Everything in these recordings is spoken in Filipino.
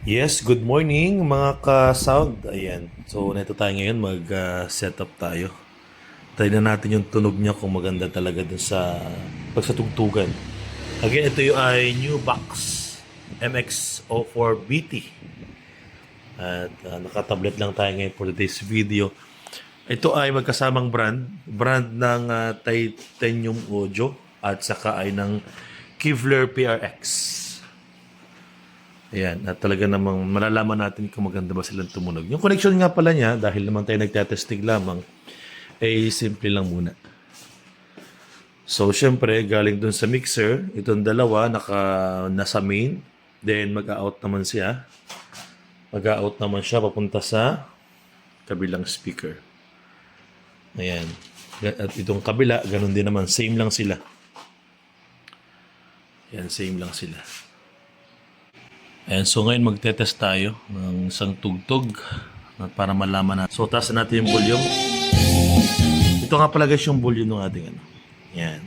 Yes, good morning mga ka-sound. Ayan. So, nito tayo ngayon mag-setup tayo. Try na natin yung tunog niya kung maganda talaga dun sa pagsatugtugan. Again, ito yung ay new box MX-04BT. At naka-tablet lang tayo ngayon for today's video. Ito ay magkasamang brand ng Titanium Audio at saka ay ng Kevlar PRX. Ayan, at talaga namang malalaman natin kung maganda ba silang tumunog. Yung connection nga pala niya, dahil naman tayo nagtatesting lamang, ay simple lang muna. So, syempre, galing dun sa mixer, itong dalawa nasa main, then mag-out naman siya. Mag-out naman siya papunta sa kabilang speaker. Ayan. At itong kabila, ganun din naman. Same lang sila. Ayan, same lang sila. Ayan, so ngayon magte-test tayo ng isang tugtog para malaman natin. So, taas natin yung volume. Ito nga pala guys yung volume ng ating ano. Ayan.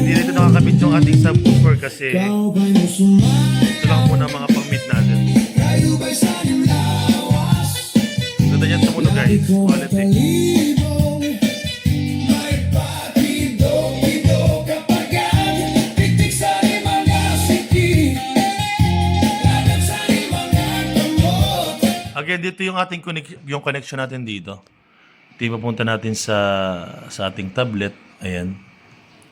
Hindi nito nakakabit yung ating subwoofer kasi ito lang muna mga pang-mid natin. Ganda niyan tumunog guys. Quality. Again, dito yung ating yung connection natin dito. Ito yung papunta natin sa ating tablet. Ayan.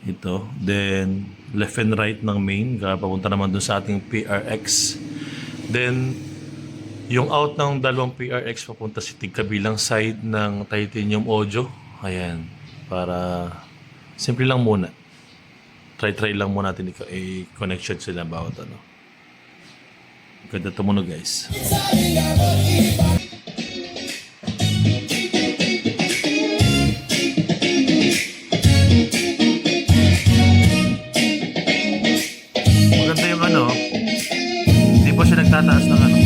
Ito. Then, left and right ng main. Papunta naman dun sa ating PRX. Then, yung out ng dalawang PRX papunta sa kabilang side ng Titanium Audio. Ayan. Para, simple lang muna. Try lang muna natin i-connection sila bawat ano. Ganda tumunog guys. Maganda yung ano. Hindi pa siya nagtataas ng ano.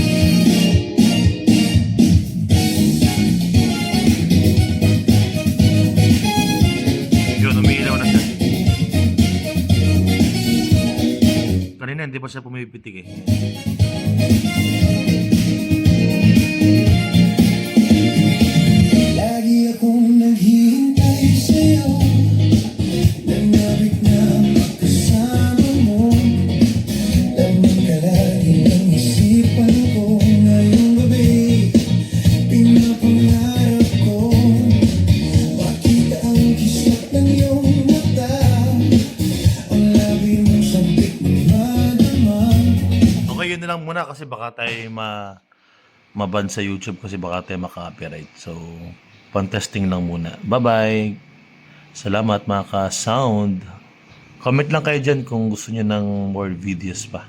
Yun, umiilaw na siya. Kanina hindi pa siya pumipitik eh. Lagi akong naghihintay sa'yo, nanabik na magkasama mo. Lamang ka lagi ng isipan ko. Ngayong gabi, pinapangarap ko makita ang kislap ng iyong mata, ang labi mong sabik ng madama. Okay, yun na lang muna kasi baka tayo maban sa YouTube kasi baka tayo maka-copyright. So, pan-testing lang muna. Bye-bye! Salamat mga ka-sound. Comment lang kayo dyan kung gusto niyo ng more videos pa.